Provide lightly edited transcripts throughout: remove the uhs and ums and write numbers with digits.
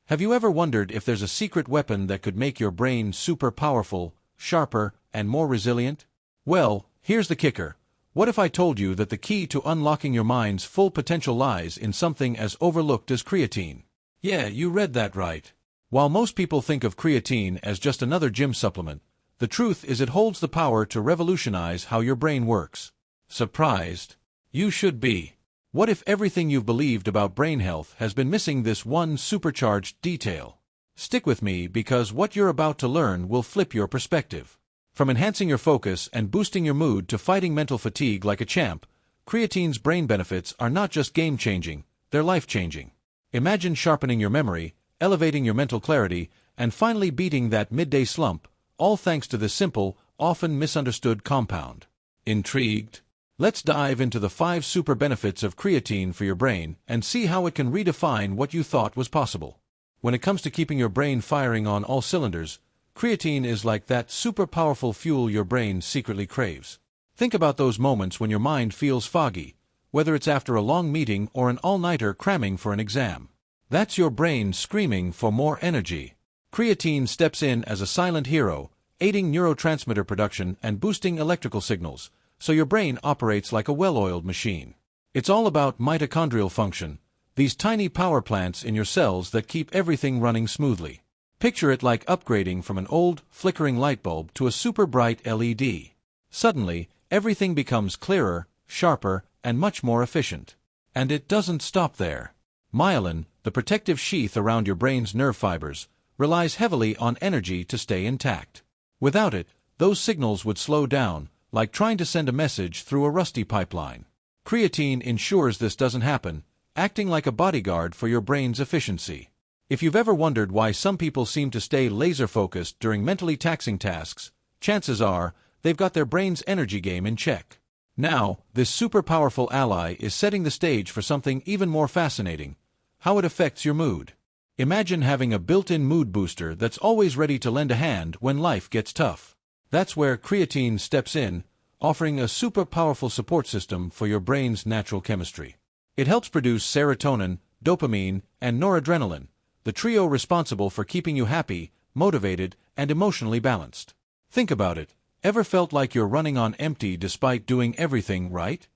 Have you ever wondered if there's a secret weapon that could make your brain super powerful, sharper, and more resilient? Well, here's the kicker. What if I told you that the key to unlocking your mind's full potential lies in something as overlooked as creatine? Yeah, you read that right. While most people think of creatine as just another gym supplement, the truth is it holds the power to revolutionize how your brain works. Surprised? You should be. What if everything you've believed about brain health has been missing this one supercharged detail? Stick with me because what you're about to learn will flip your perspective. From enhancing your focus and boosting your mood to fighting mental fatigue like a champ, creatine's brain benefits are not just game-changing, they're life-changing. Imagine sharpening your memory, elevating your mental clarity, and finally beating that midday slump, all thanks to this simple, often misunderstood compound. Intrigued? Let's dive into the 5 super benefits of creatine for your brain and see how it can redefine what you thought was possible. When it comes to keeping your brain firing on all cylinders, creatine is like that super powerful fuel your brain secretly craves. Think about those moments when your mind feels foggy, whether it's after a long meeting or an all-nighter cramming for an exam. That's your brain screaming for more energy. Creatine steps in as a silent hero, aiding neurotransmitter production and boosting electrical signals, so your brain operates like a well-oiled machine. It's all about mitochondrial function, these tiny power plants in your cells that keep everything running smoothly. Picture it like upgrading from an old, flickering light bulb to a super bright LED. Suddenly, everything becomes clearer, sharper, and much more efficient. And it doesn't stop there. Myelin, the protective sheath around your brain's nerve fibers, relies heavily on energy to stay intact. Without it, those signals would slow down, like trying to send a message through a rusty pipeline. Creatine ensures this doesn't happen, acting like a bodyguard for your brain's efficiency. If you've ever wondered why some people seem to stay laser-focused during mentally taxing tasks, chances are they've got their brain's energy game in check. Now, this super powerful ally is setting the stage for something even more fascinating: how it affects your mood. Imagine having a built-in mood booster that's always ready to lend a hand when life gets tough. That's where creatine steps in, offering a super powerful support system for your brain's natural chemistry. It helps produce serotonin, dopamine, and noradrenaline, the trio responsible for keeping you happy, motivated, and emotionally balanced. Think about it. Ever felt like you're running on empty despite doing everything right?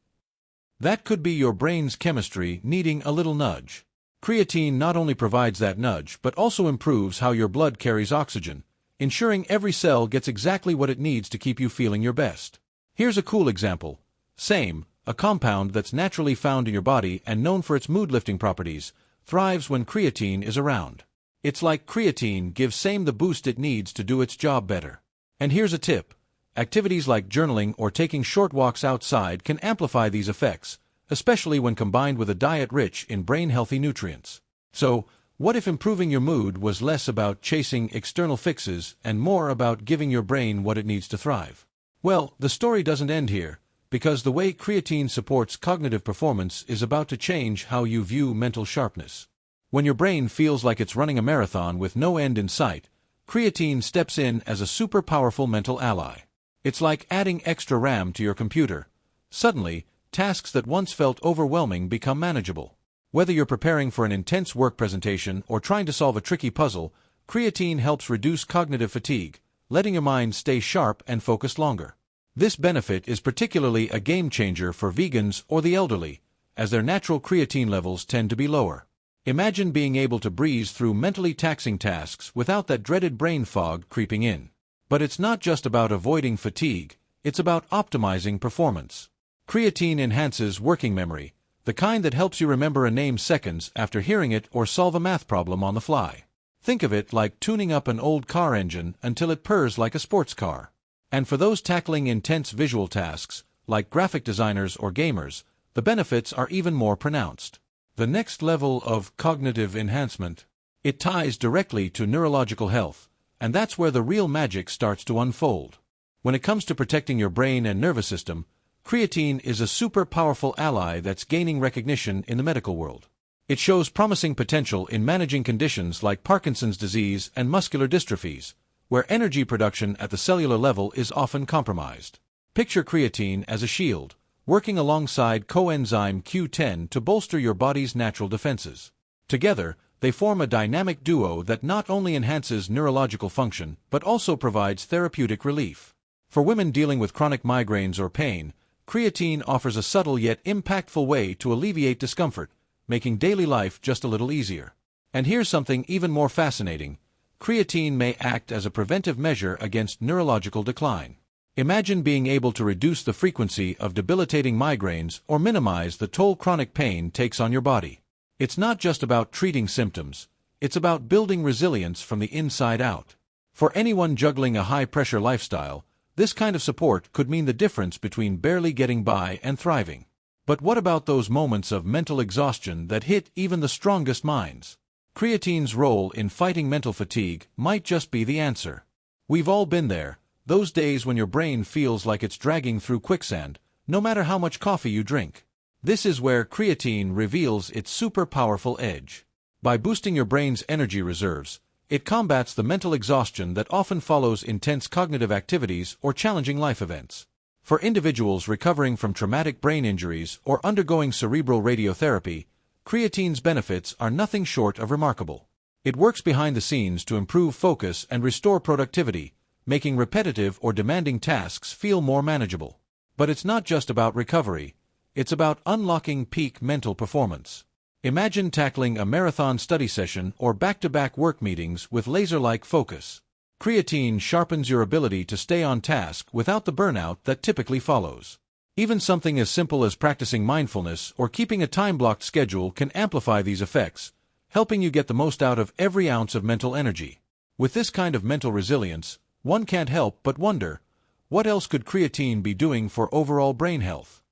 That could be your brain's chemistry needing a little nudge. Creatine not only provides that nudge but also improves how your blood carries oxygen, ensuring every cell gets exactly what it needs to keep you feeling your best. Here's a cool example. SAMe, a compound that's naturally found in your body and known for its mood-lifting properties, thrives when creatine is around. It's like creatine gives SAMe the boost it needs to do its job better. And here's a tip. Activities like journaling or taking short walks outside can amplify these effects, especially when combined with a diet rich in brain-healthy nutrients. So, what if improving your mood was less about chasing external fixes and more about giving your brain what it needs to thrive? Well, the story doesn't end here, because the way creatine supports cognitive performance is about to change how you view mental sharpness. When your brain feels like it's running a marathon with no end in sight, creatine steps in as a super powerful mental ally. It's like adding extra RAM to your computer. Suddenly, tasks that once felt overwhelming become manageable. Whether you're preparing for an intense work presentation or trying to solve a tricky puzzle, creatine helps reduce cognitive fatigue, letting your mind stay sharp and focused longer. This benefit is particularly a game-changer for vegans or the elderly, as their natural creatine levels tend to be lower. Imagine being able to breeze through mentally taxing tasks without that dreaded brain fog creeping in. But it's not just about avoiding fatigue, it's about optimizing performance. Creatine enhances working memory, the kind that helps you remember a name seconds after hearing it or solve a math problem on the fly. Think of it like tuning up an old car engine until it purrs like a sports car. And for those tackling intense visual tasks, like graphic designers or gamers, the benefits are even more pronounced. The next level of cognitive enhancement. It ties directly to neurological health, and that's where the real magic starts to unfold. When it comes to protecting your brain and nervous system, creatine is a super powerful ally that's gaining recognition in the medical world. It shows promising potential in managing conditions like Parkinson's disease and muscular dystrophies, where energy production at the cellular level is often compromised. Picture creatine as a shield, working alongside coenzyme Q10 to bolster your body's natural defenses. Together, They form a dynamic duo that not only enhances neurological function but also provides therapeutic relief. For women dealing with chronic migraines or pain, creatine offers a subtle yet impactful way to alleviate discomfort, making daily life just a little easier. And here's something even more fascinating. Creatine may act as a preventive measure against neurological decline. Imagine being able to reduce the frequency of debilitating migraines or minimize the toll chronic pain takes on your body. It's not just about treating symptoms, it's about building resilience from the inside out. For anyone juggling a high-pressure lifestyle, this kind of support could mean the difference between barely getting by and thriving. But what about those moments of mental exhaustion that hit even the strongest minds? Creatine's role in fighting mental fatigue might just be the answer. We've all been there, those days when your brain feels like it's dragging through quicksand, no matter how much coffee you drink. This is where creatine reveals its super powerful edge. By boosting your brain's energy reserves, it combats the mental exhaustion that often follows intense cognitive activities or challenging life events. For individuals recovering from traumatic brain injuries or undergoing cerebral radiotherapy, creatine's benefits are nothing short of remarkable. It works behind the scenes to improve focus and restore productivity, making repetitive or demanding tasks feel more manageable. But it's not just about recovery, it's about unlocking peak mental performance. Imagine tackling a marathon study session or back-to-back work meetings with laser-like focus. Creatine sharpens your ability to stay on task without the burnout that typically follows. Even something as simple as practicing mindfulness or keeping a time-blocked schedule can amplify these effects, helping you get the most out of every ounce of mental energy. With this kind of mental resilience, one can't help but wonder, what else could creatine be doing for overall brain health?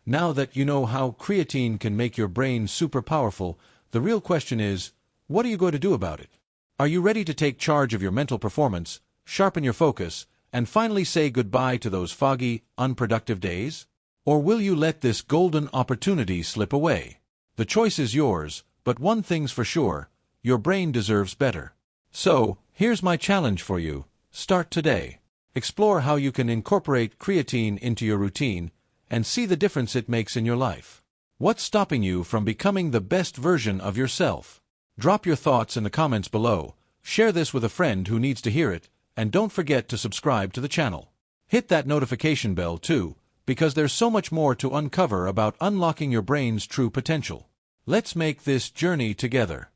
Now that you know how creatine can make your brain super powerful, the real question is, what are you going to do about it? Are you ready to take charge of your mental performance, sharpen your focus, and finally say goodbye to those foggy, unproductive days? Or will you let this golden opportunity slip away? The choice is yours, but one thing's for sure, your brain deserves better. So, here's my challenge for you. Start today. Explore how you can incorporate creatine into your routine and see the difference it makes in your life. What's stopping you from becoming the best version of yourself? Drop your thoughts in the comments below, share this with a friend who needs to hear it, and don't forget to subscribe to the channel. Hit that notification bell too, because there's so much more to uncover about unlocking your brain's true potential. Let's make this journey together.